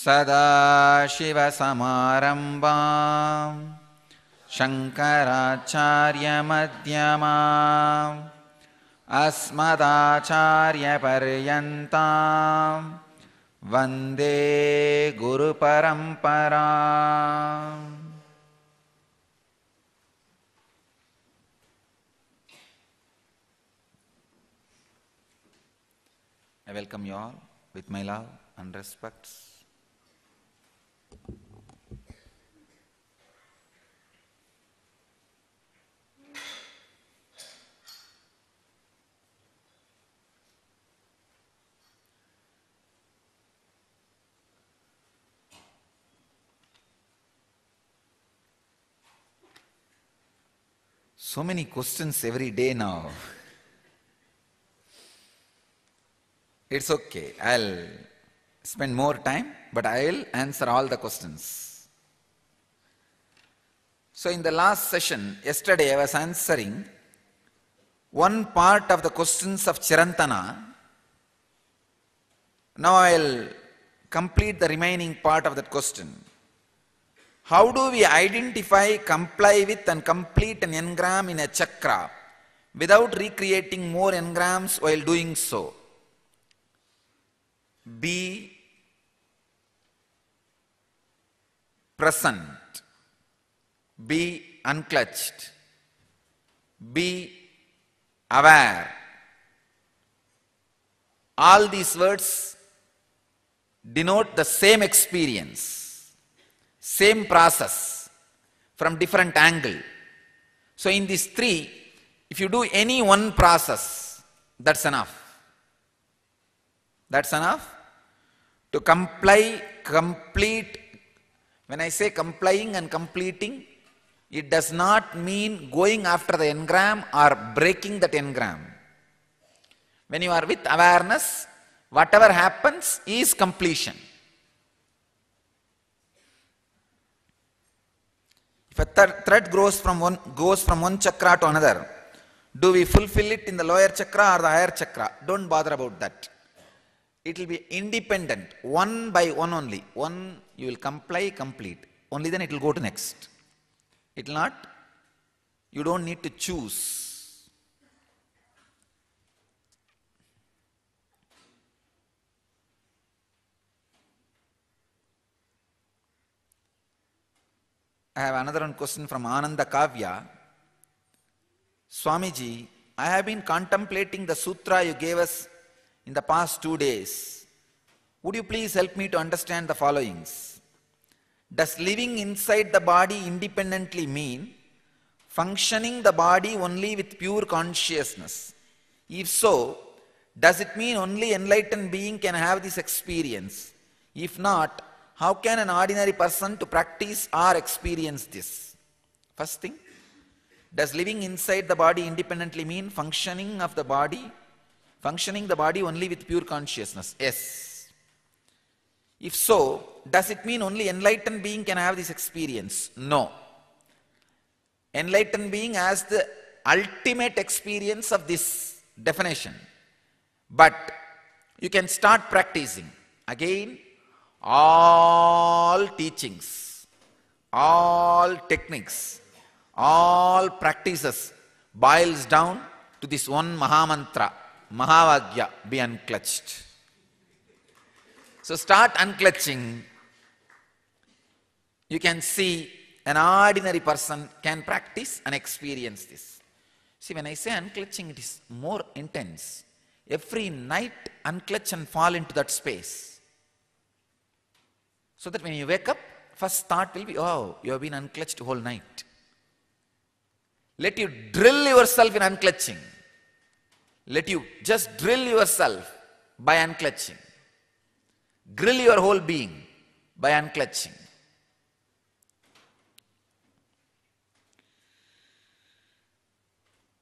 सदाशिवसमारम्भां शङ्कराचार्यमध्यमाम् अस्मदाचार्यपर्यन्तां वन्दे गुरुपरम्पराम्. I welcome you all with my love and respects. So many questions every day now. It's okay. I'll spend more time, but I'll answer all the questions. So in the last session, yesterday I was answering one part of the questions of Chirantana. Now I'll complete the remaining part of that question. How do we identify, comply with and complete an engram in a chakra without recreating more engrams while doing so? Be present, be unclutched, be aware. All these words denote the same experience, same process from different angle. So in these three, if you do any one process, that's enough. That's enough to comply, complete. When I say complying and completing, it does not mean going after the engram or breaking that engram. When you are with awareness, whatever happens is completion. If a thread goes from one chakra to another, do we fulfill it in the lower chakra or the higher chakra? Don't bother about that. It will be independent, one by one only. One you will comply, complete. Only then it will go to next. It will not, you don't need to choose. I have another one question from Ananda Kavya. Swamiji, I have been contemplating the sutra you gave us in the past 2 days. Would you please help me to understand the followings? Does living inside the body independently mean functioning the body only with pure consciousness? If so, does it mean only enlightened being can have this experience? If not, how can an ordinary person to practice or experience this? First thing, does living inside the body independently mean functioning the body only with pure consciousness? Yes. If so, does it mean only enlightened being can have this experience? No. Enlightened being has the ultimate experience of this definition. But you can start practicing. Again, all teachings, all techniques, all practices boils down to this one Mahamantra, Mahavagya, be unclutched. So start unclutching. You can see an ordinary person can practice and experience this. See, when I say unclutching, it is more intense. Every night, unclutch and fall into that space. So that when you wake up, first thought will be, oh, you have been unclutched the whole night. Let you drill yourself in unclutching. Let you just drill yourself by unclutching. Grill your whole being by unclutching.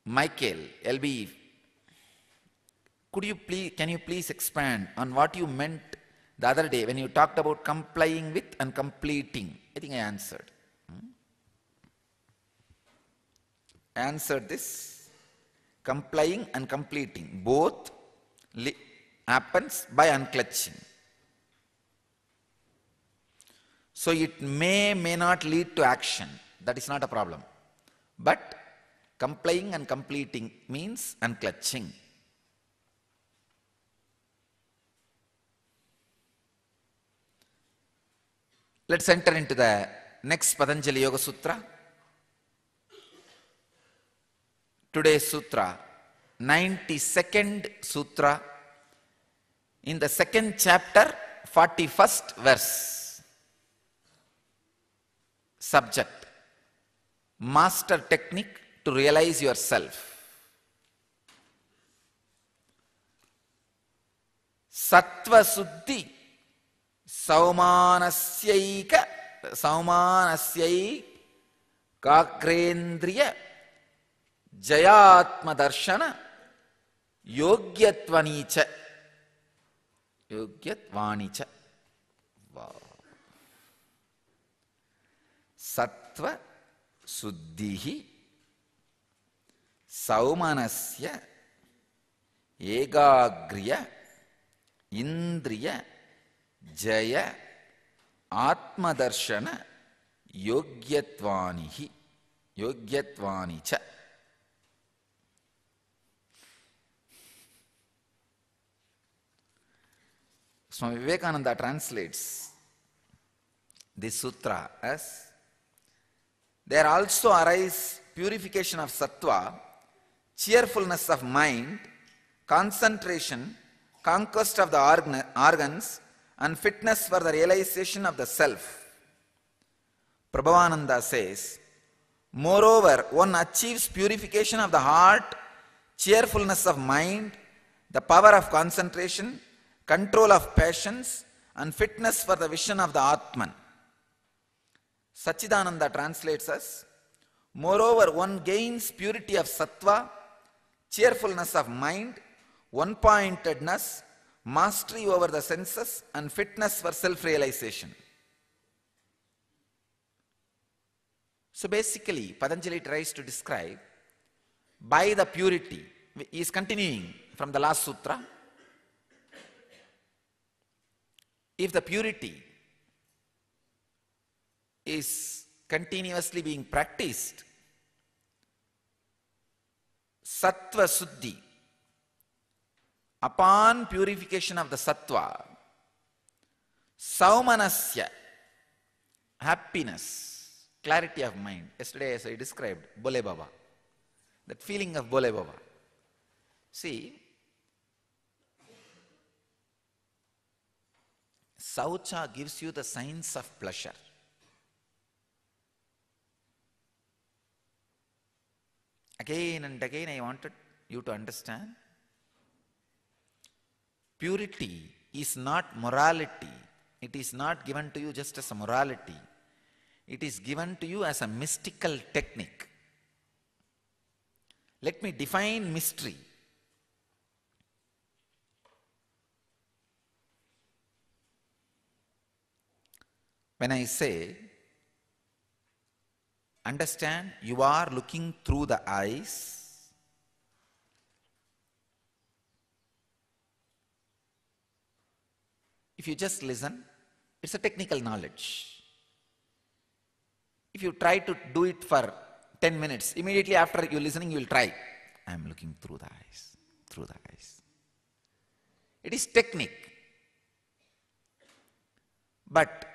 Michael, LB, can you please expand on what you meant the other day when you talked about complying with and completing? I think I answered. Answered this. Complying and completing both happens by unclutching. So it may not lead to action. That is not a problem. But complying and completing means unclutching. Let's enter into the next Patanjali Yoga Sutra. Today's Sutra, 92nd Sutra, in the second chapter, 41st verse. Subject: master technique to realize yourself. Sattva Suddhi Saumanasyai Kakrendriya Jayatma Darshana Yogyatwanicha. Yogyatwanicha. Wow. Sattva Suddhihi Saumanasya Egagriya Indriya Jaya Atmadarshana Yogyatwanihi Yogyatwanicha. Swami Vivekananda translates this sutra as: there also arise purification of sattva, cheerfulness of mind, concentration, conquest of the organs, and fitness for the realization of the self. Prabhavananda says, moreover, one achieves purification of the heart, cheerfulness of mind, the power of concentration, control of passions, and fitness for the vision of the Atman. Sachidananda translates as, moreover, one gains purity of sattva, cheerfulness of mind, one-pointedness, mastery over the senses, and fitness for self-realization. So basically, Patanjali tries to describe by the purity. He is continuing from the last sutra. If the purity is continuously being practiced, sattva suddhi, upon purification of the sattva, saumanasya, happiness, clarity of mind. Yesterday, as I described, Bole Baba, that feeling of Bole Baba. See, Saucha gives you the signs of pleasure. Again and again I wanted you to understand, purity is not morality. It is not given to you just as a morality. It is given to you as a mystical technique. Let me define mystery. When I say, understand, you are looking through the eyes, if you just listen, it's a technical knowledge. If you try to do it for 10 minutes, immediately after you listening, you will try. I am looking through the eyes, through the eyes. It is technique. But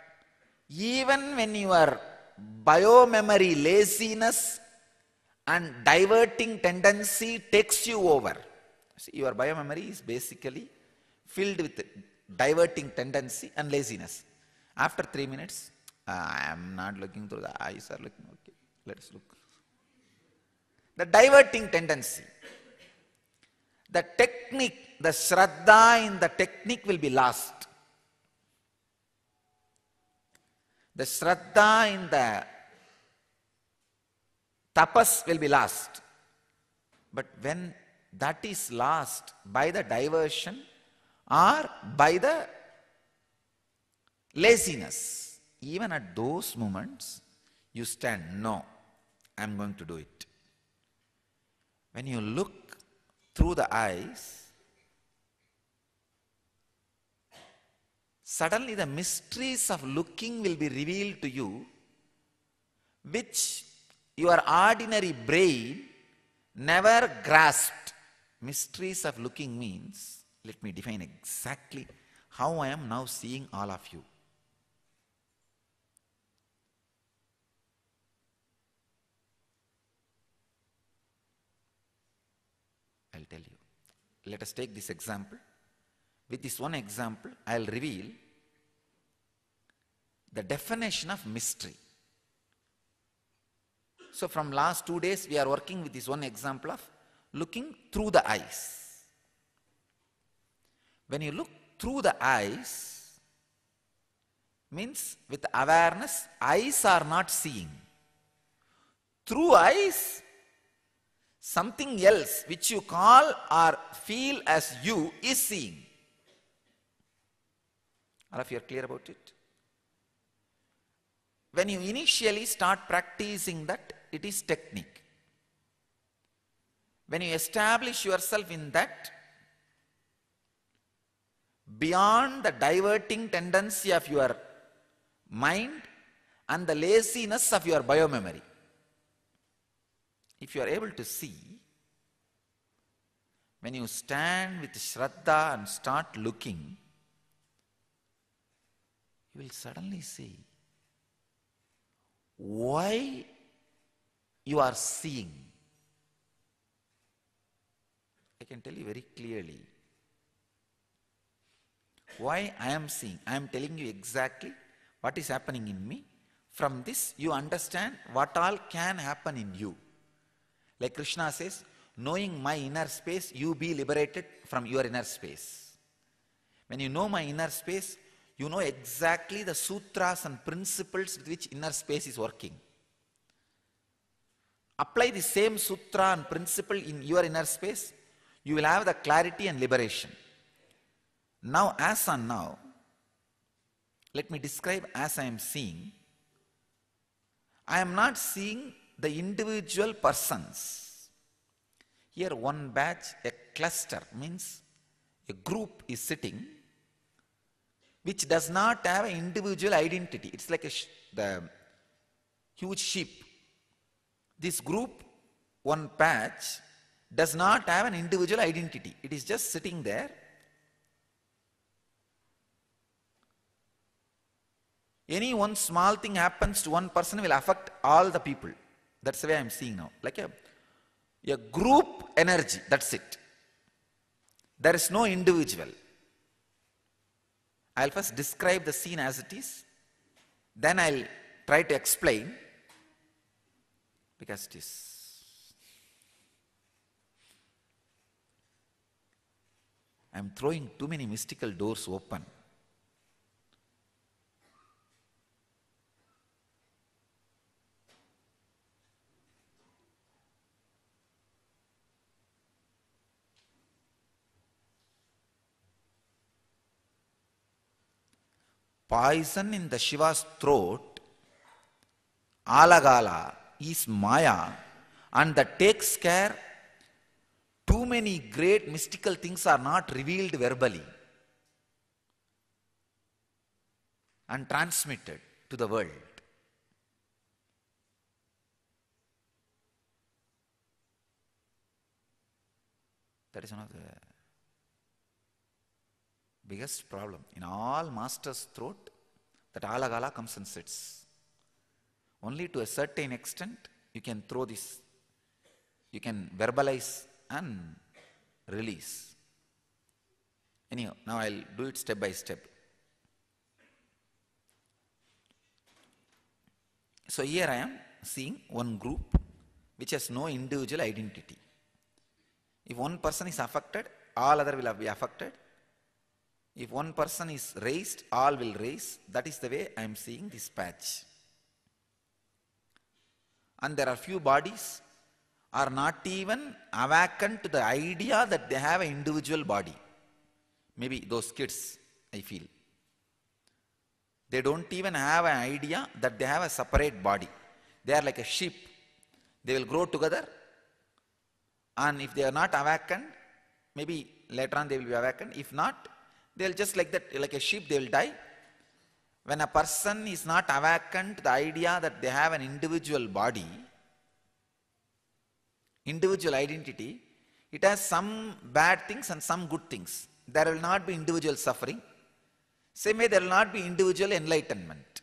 even when your biomemory laziness and diverting tendency takes you over, see, your biomemory is basically filled with diverting tendency and laziness. After 3 minutes, I am not looking through the eyes, are looking, okay, let's look. The diverting tendency, the technique, the shraddha in the technique will be lost. The shraddha in the tapas will be lost. But when that is lost by the diversion or by the laziness, even at those moments, you stand, no, I am going to do it. When you look through the eyes, suddenly the mysteries of looking will be revealed to you, which your ordinary brain never grasped. Mysteries of looking means, let me define exactly how I am now seeing all of you. I'll tell you. Let us take this example. With this one example, I'll reveal the definition of mystery. So from last 2 days, we are working with this one example of looking through the eyes. When you look through the eyes, means with awareness, eyes are not seeing. Through eyes, something else which you call or feel as you is seeing. All of you are clear about it? When you initially start practicing that, it is technique. When you establish yourself in that, beyond the diverting tendency of your mind and the laziness of your biomemory, if you are able to see, when you stand with Shraddha and start looking, you will suddenly see why you are seeing. I can tell you very clearly why I am seeing. I am telling you exactly what is happening in me. From this, you understand what all can happen in you. Like Krishna says, knowing my inner space, you be liberated from your inner space. When you know my inner space, you know exactly the sutras and principles with which inner space is working. Apply the same sutra and principle in your inner space, you will have the clarity and liberation. Now, as on now, let me describe as I am seeing. I am not seeing the individual persons. Here one batch, a cluster, means a group is sitting which does not have an individual identity. It's like the huge sheep. This group, one patch, does not have an individual identity. It is just sitting there. Any one small thing happens to one person will affect all the people. That's the way I am seeing now. Like a group energy, that's it. There is no individual. I'll first describe the scene as it is. Then I'll try to explain. Because it is. I'm throwing too many mystical doors open. Poison in the Shiva's throat, Alagala, is Maya, and that takes care too many great mystical things are not revealed verbally and transmitted to the world. That is one of the biggest problem. In all masters' throat, that Alagala comes and sits. Only to a certain extent you can throw this, you can verbalize and release. Anyhow, now I'll do it step by step. So here I am seeing one group which has no individual identity. If one person is affected, all other will be affected. If one person is raised, all will raise. That is the way I am seeing this patch. And there are few bodies are not even awakened to the idea that they have an individual body. Maybe those kids, I feel. They don't even have an idea that they have a separate body. They are like a sheep. They will grow together. And if they are not awakened, maybe later on they will be awakened. If not, they will just like that, like a sheep, they will die. when a person is not awakened to the idea that they have an individual body, individual identity, it has some bad things and some good things. There will not be individual suffering. Same way there will not be individual enlightenment.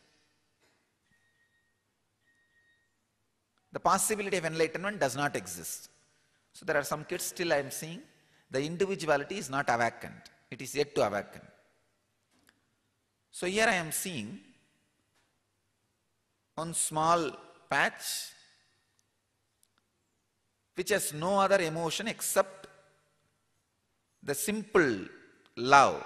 The possibility of enlightenment does not exist. So there are some kids still I am seeing, the individuality is not awakened. It is yet to awaken. So here I am seeing one small patch which has no other emotion except the simple love.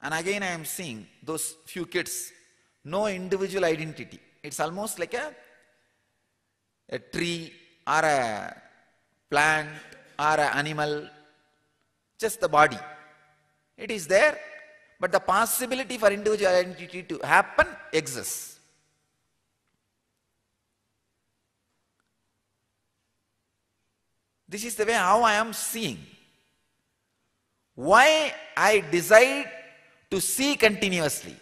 And again I am seeing those few kids, no individual identity. It's almost like a tree or a plant or an animal, just the body. It is there, but the possibility for individual identity to happen exists. This is the way how I am seeing. Why I decide to see continuously.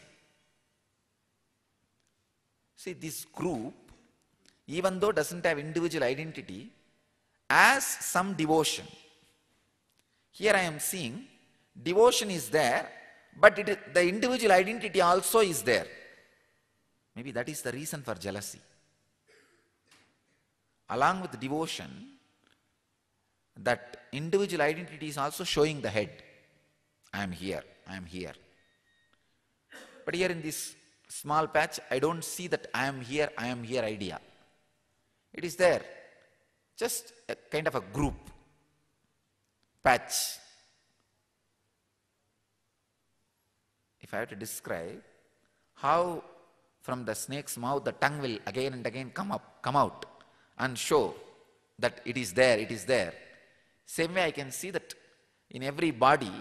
See, this group, even though doesn't have individual identity, has some devotion. Here I am seeing devotion is there, but the individual identity also is there. Maybe that is the reason for jealousy. Along with devotion, that individual identity is also showing the head. I am here, I am here. But here in this small patch, I don't see that I am here idea. It is there, just a kind of a group, patch. If I have to describe how from the snake's mouth the tongue will again and again come out and show that it is there, it is there. Same way I can see that in every body,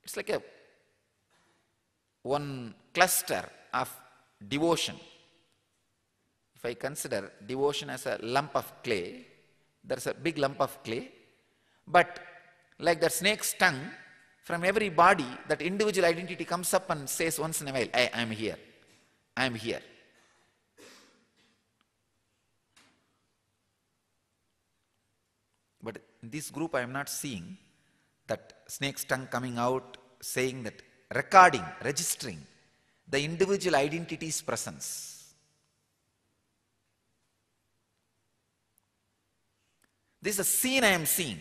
it's like one cluster of devotion. If I consider devotion as a lump of clay, there's a big lump of clay, but like the snake's tongue, from every body, that individual identity comes up and says once in a while, I am here, I am here. But in this group I am not seeing that snake's tongue coming out, saying that, recording, registering the individual identity's presence. This is a scene I am seeing.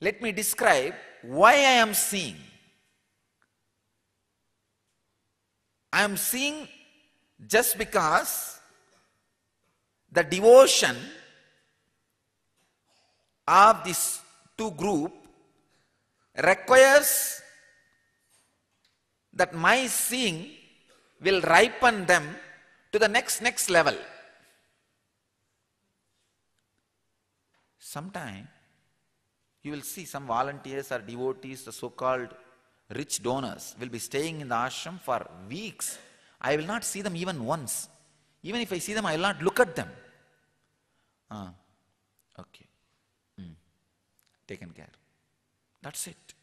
Let me describe why I am seeing. I am seeing just because the devotion of these two groups requires that my seeing will ripen them to the next level. Sometime you will see some volunteers or devotees, the so-called rich donors, will be staying in the ashram for weeks. I will not see them even once. Even if I see them, I will not look at them. Okay. Taken care. That's it.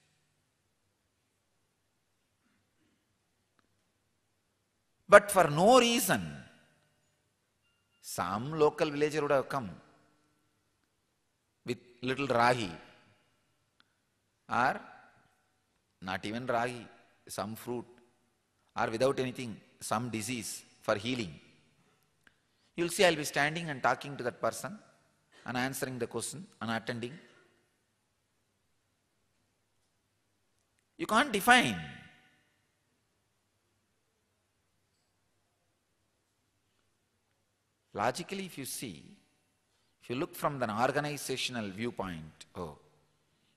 But for no reason, some local villager would have come with little rahi, or not even rahi, some fruit, or without anything, some disease for healing. You will see I will be standing and talking to that person and answering the question and attending. You can't define. Logically, if you see, if you look from an organizational viewpoint, oh,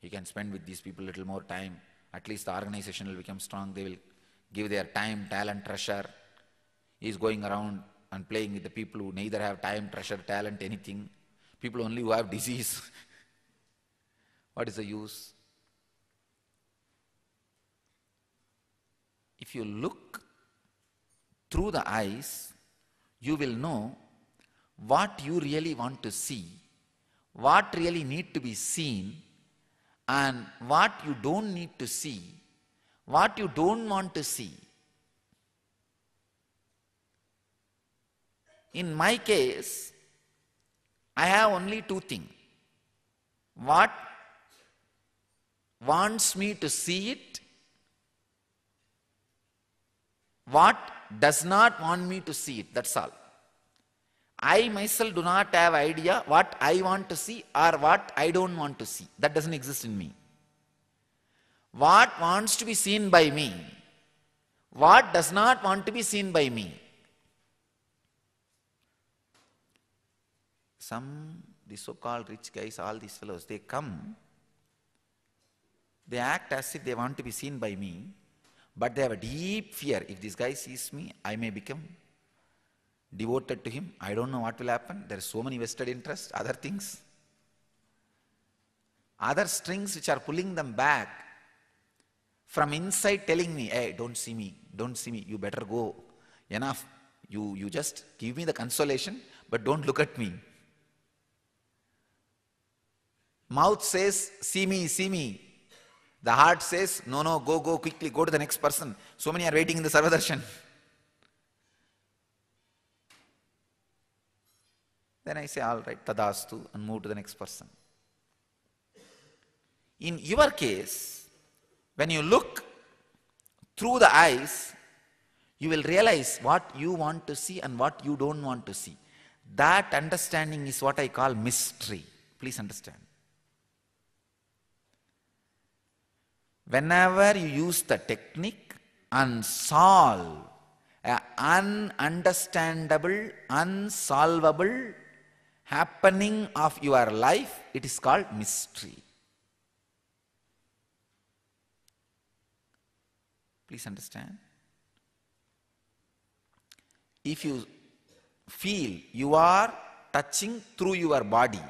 you can spend with these people a little more time, at least the organization will become strong, they will give their time, talent, treasure. He is going around and playing with the people who neither have time, treasure, talent, anything. People only who have disease. What is the use? If you look through the eyes, you will know what you really want to see, what really need to be seen, and what you don't need to see, what you don't want to see. In my case, I have only two things. What wants me to see it, what does not want me to see it, that's all. I myself do not have idea what I want to see or what I don't want to see. That doesn't exist in me. What wants to be seen by me, what does not want to be seen by me. The so-called rich guys, all these fellows, they come, they act as if they want to be seen by me, but they have a deep fear. If this guy sees me, I may become devoted to him. I don't know what will happen. There are so many vested interests, other things, other strings which are pulling them back from inside, telling me, hey, don't see me, you better go. Enough. You just give me the consolation, but don't look at me. Mouth says, see me, see me. The heart says, no, no, go quickly, go to the next person. So many are waiting in the Sarvadarshan. Then I say, all right, tadastu, and move to the next person. In your case, when you look through the eyes, you will realize what you want to see and what you don't want to see. That understanding is what I call mystery. Please understand. Whenever you use the technique and solve an ununderstandable, unsolvable happening of your life, it is called mystery. Please understand. If you feel you are touching through your body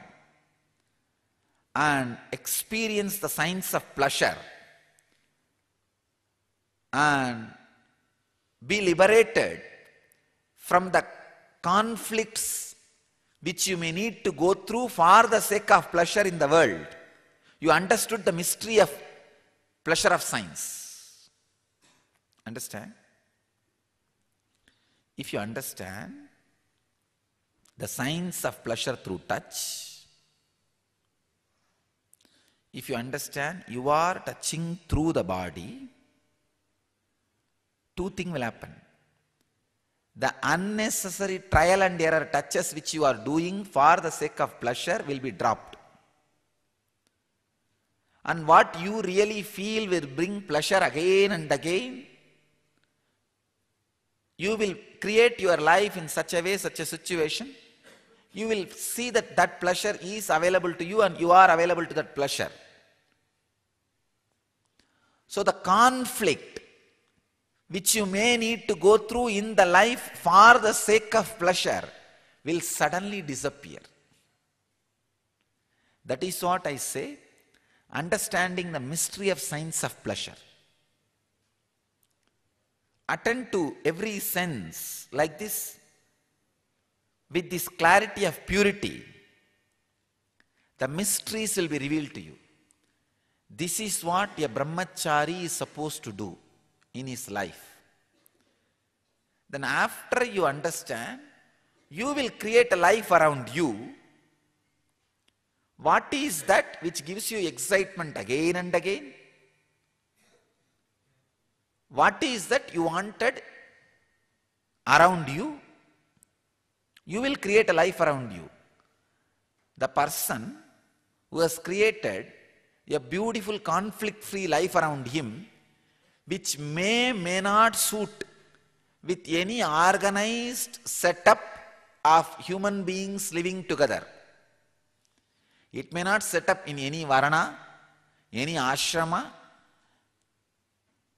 and experience the signs of pleasure and be liberated from the conflicts which you may need to go through for the sake of pleasure in the world, you understood the mystery of pleasure of science. Understand? If you understand the science of pleasure through touch, if you understand you are touching through the body, two things will happen. The unnecessary trial and error touches which you are doing for the sake of pleasure will be dropped. And what you really feel will bring pleasure again and again. You will create your life in such a way, such a situation. You will see that that pleasure is available to you and you are available to that pleasure. So the conflict which you may need to go through in the life for the sake of pleasure will suddenly disappear. That is what I say, understanding the mystery of science of pleasure. Attend to every sense like this, with this clarity of purity. The mysteries will be revealed to you. This is what a brahmachari is supposed to do in his life. Then after you understand, you will create a life around you. What is that which gives you excitement again and again? What is that you wanted around you? You will create a life around you. The person who has created a beautiful conflict-free life around him, which may not suit with any organized setup of human beings living together. It may not set up in any varana, any ashrama.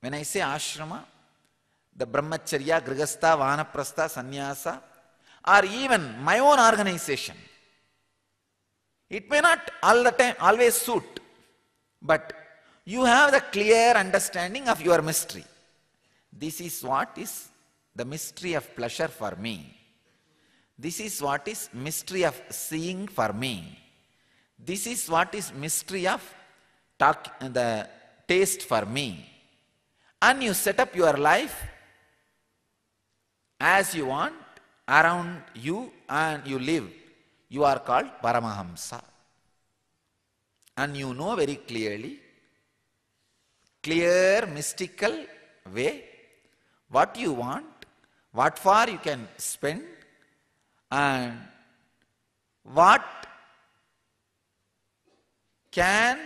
When I say ashrama, the brahmacharya, grihastha, vanaprastha, sannyasa, or even my own organization. It may not all the time always suit, but you have the clear understanding of your mystery. This is what is the mystery of pleasure for me. This is what is mystery of seeing for me. This is what is mystery of the taste for me, and you set up your life as you want around you and you live, you are called Paramahamsa. And you know very clearly, clear mystical way, what you want, what for you can spend, and what can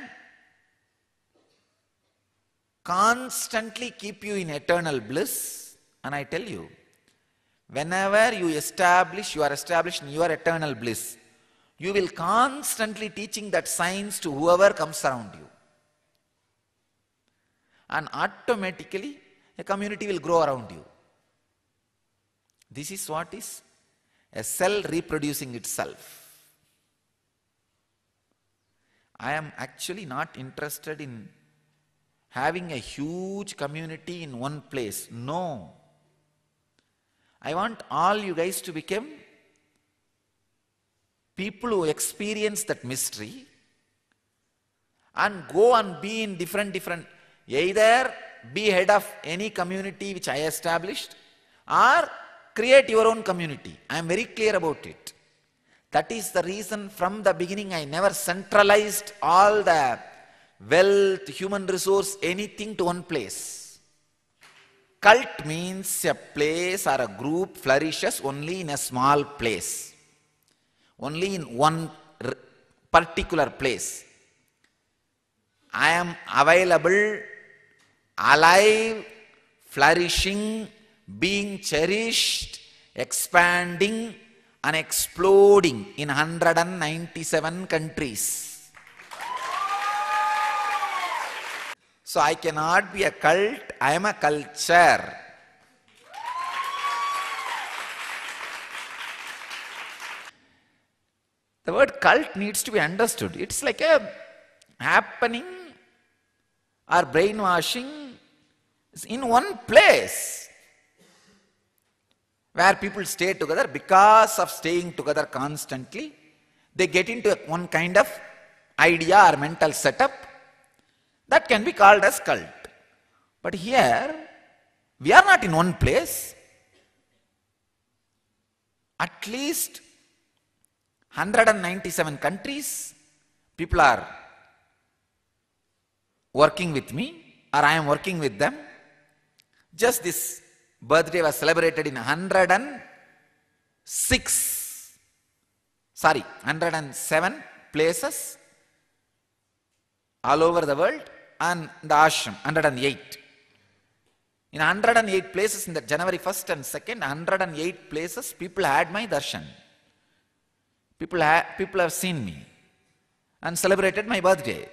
constantly keep you in eternal bliss. And I tell you, whenever you are established in your eternal bliss, you will constantly teaching that science to whoever comes around you. And automatically a community will grow around you. This is what is a cell reproducing itself. I am actually not interested in having a huge community in one place. No. I want all you guys to become people who experience that mystery and go and be in different, either be head of any community which I established or create your own community. I am very clear about it. That is the reason from the beginning I never centralized all the wealth, human resource, anything to one place. Cult means a place or a group flourishes only in a small place, only in one particular place. I am available, alive, flourishing, being cherished, expanding and exploding in 197 countries. So I cannot be a cult, I am a culture. The word cult needs to be understood. It's like a happening or brainwashing in one place, where people stay together. Because of staying together constantly, they get into one kind of idea or mental setup that can be called as cult. But here, we are not in one place. At least 197 countries, people are working with me, or I am working with them. Just this birthday was celebrated in 107 places all over the world, and the ashram 108. In 108 places, in the January 1st and 2nd, 108 places, people had my darshan. People have seen me and celebrated my birthday.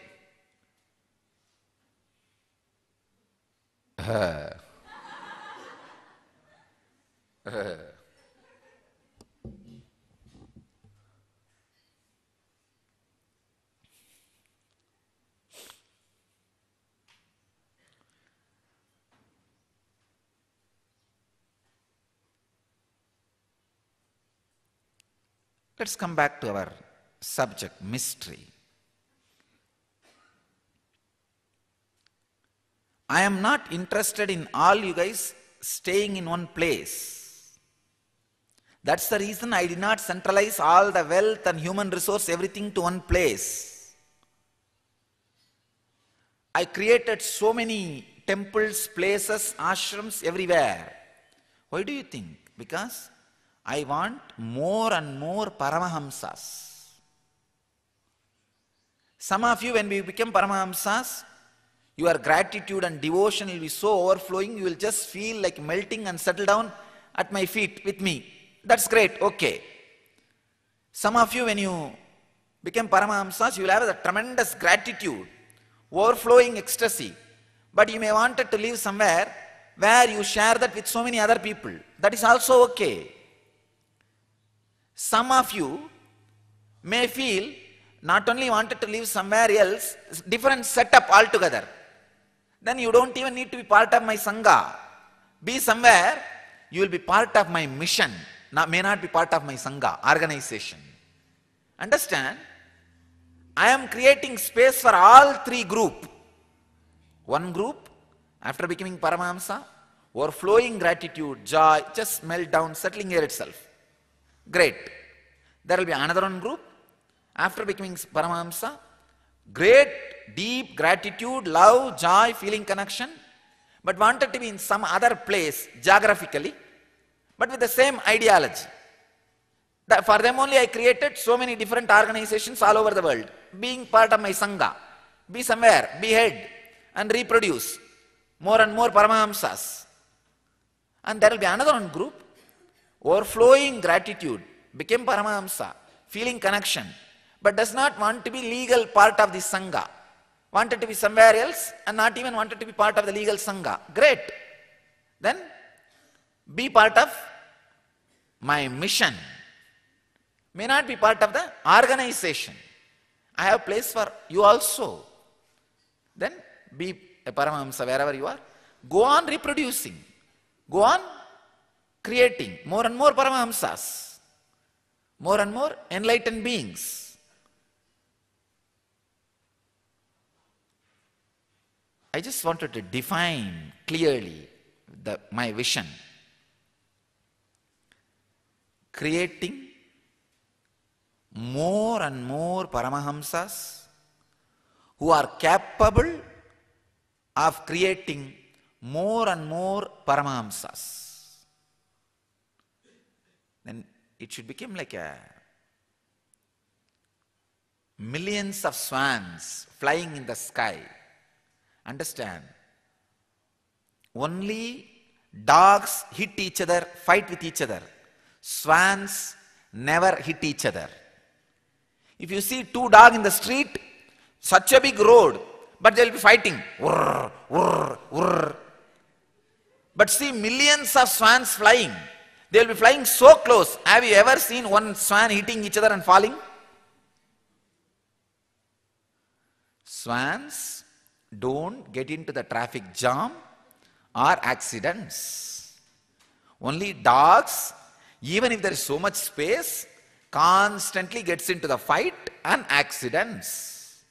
Let's come back to our subject, mystery. I am not interested in all you guys staying in one place. That's the reason I did not centralize all the wealth and human resource, everything to one place. I created so many temples, places, ashrams everywhere. Why do you think? Because I want more and more Paramahamsas. Some of you, when we become Paramahamsas, your gratitude and devotion will be so overflowing, you will just feel like melting and settle down at my feet with me. That's great, okay. Some of you, when you become Paramahamsas, you will have a tremendous gratitude, overflowing ecstasy. But you may want to live somewhere where you share that with so many other people. That is also okay. Some of you may feel not only wanted to live somewhere else, different setup altogether. Then you don't even need to be part of my Sangha. Be somewhere, you will be part of my mission, may not be part of my Sangha, organization. Understand? I am creating space for all three group. One group, after becoming Paramahamsa, overflowing gratitude, joy, just melt down, settling here itself. Great. There will be another one group, after becoming Paramahamsa, great, deep gratitude, love, joy, feeling connection, but wanted to be in some other place geographically, but with the same ideology. For them only I created so many different organizations all over the world. Being part of my Sangha, be somewhere, be head and reproduce more and more Paramahamsas. And there will be another one group, overflowing gratitude, became Paramahamsa, feeling connection, but does not want to be legal part of the Sangha. Wanted to be somewhere else and not even wanted to be part of the legal Sangha. Great. Then be part of my mission. May not be part of the organization. I have place for you also. Then be a Paramahamsa wherever you are. Go on reproducing. Go on creating more and more Paramahamsas. More and more enlightened beings. I just wanted to define clearly my vision. Creating more and more Paramahamsas who are capable of creating more and more Paramahamsas. Then it should become like a millions of swans flying in the sky. Understand? Only dogs hit each other, fight with each other. Swans never hit each other. If you see two dogs in the street, such a big road, but they will be fighting. Whirr, whirr, whirr. But see millions of swans flying. They will be flying so close. Have you ever seen one swan hitting each other and falling? Swans don't get into the traffic jam or accidents. Only dogs, even if there is so much space, constantly gets into the fight and accidents.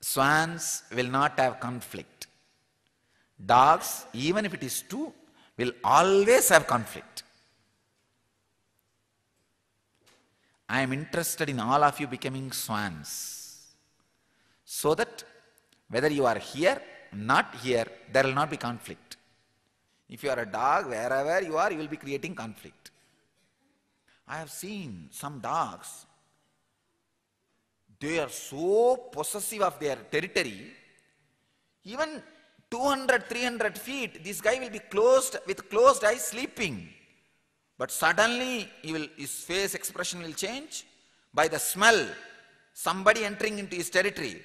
Swans will not have conflict. Dogs, even if it is two, will always have conflict. I am interested in all of you becoming swans, so that whether you are here, not here, there will not be conflict. If you are a dog, wherever you are, you will be creating conflict. I have seen some dogs, they are so possessive of their territory, even 200, 300 feet, this guy will be with closed eyes sleeping. But suddenly his face expression will change by the smell, somebody entering into his territory.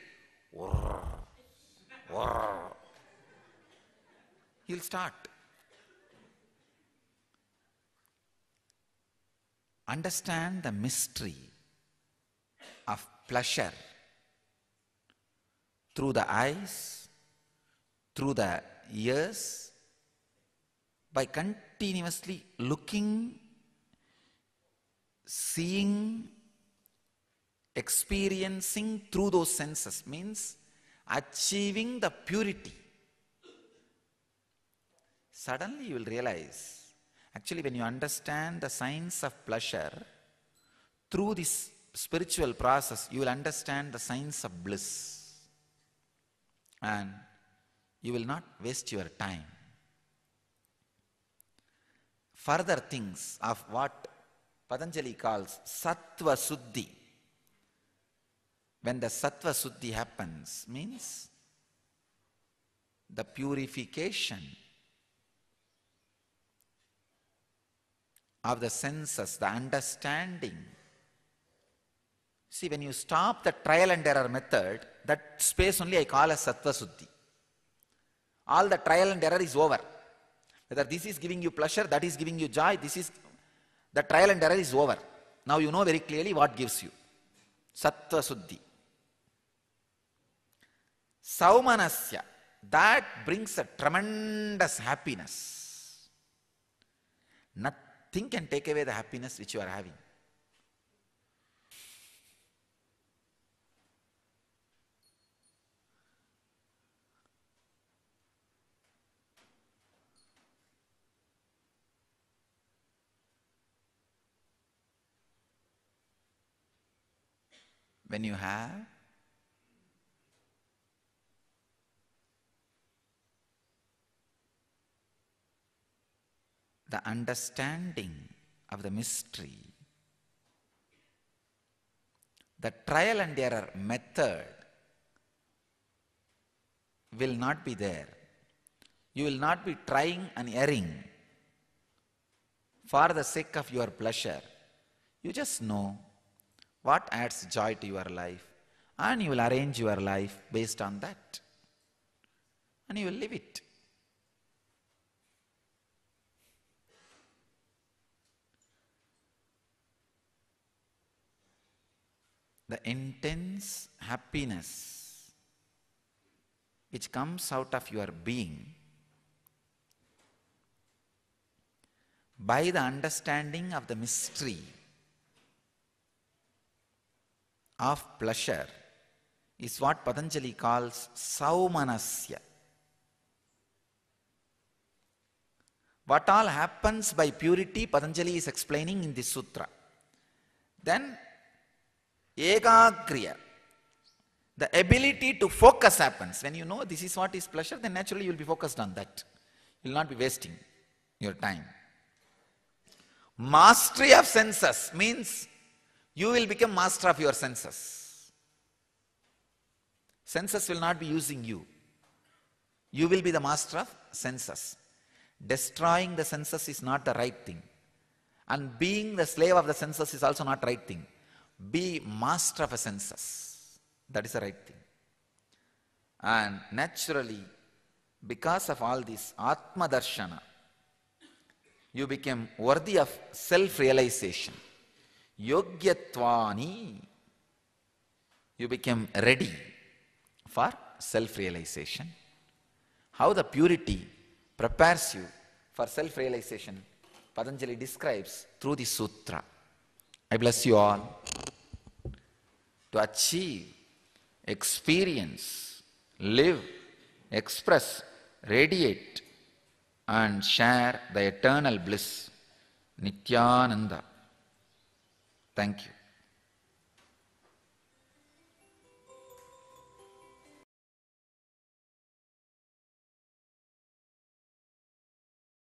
He'll start. Understand the mystery of pleasure through the eyes, through the ears, by continuously looking, seeing, experiencing through those senses, means achieving the purity. Suddenly you will realize, actually when you understand the science of pleasure, through this spiritual process, you will understand the science of bliss. And you will not waste your time. Further things of what Patanjali calls Sattva Suddhi. When the Sattva Suddhi happens, means the purification of the senses, the understanding. See, when you stop the trial and error method, that space only I call as Sattva Suddhi. All the trial and error is over. Whether this is giving you pleasure, that is giving you joy, the trial and error is over. Now you know very clearly what gives you. Sattva Suddhi. Saumanasya, that brings a tremendous happiness. Nothing can take away the happiness which you are having. when you have the understanding of the mystery, the trial and error method will not be there. You will not be trying and erring for the sake of your pleasure. You just know what adds joy to your life, and you will arrange your life based on that, and you will live it. The intense happiness which comes out of your being by the understanding of the mystery of pleasure is what Patanjali calls Saumanasya. What all happens by purity, Patanjali is explaining in this sutra. Then Ekagriya, the ability to focus happens. When you know this is what is pleasure, then naturally you will be focused on that. You will not be wasting your time. Mastery of senses means you will become master of your senses. Senses will not be using you. You will be the master of senses. Destroying the senses is not the right thing. And being the slave of the senses is also not the right thing. Be master of the senses. That is the right thing. And naturally, because of all this Atma Darshana, you became worthy of self-realization. Yogyatvani, you became ready for self-realization. How the purity prepares you for self-realization, Patanjali describes through the sutra. I bless you all to achieve, experience, live, express, radiate, and share the eternal bliss, Nityananda. Thank you.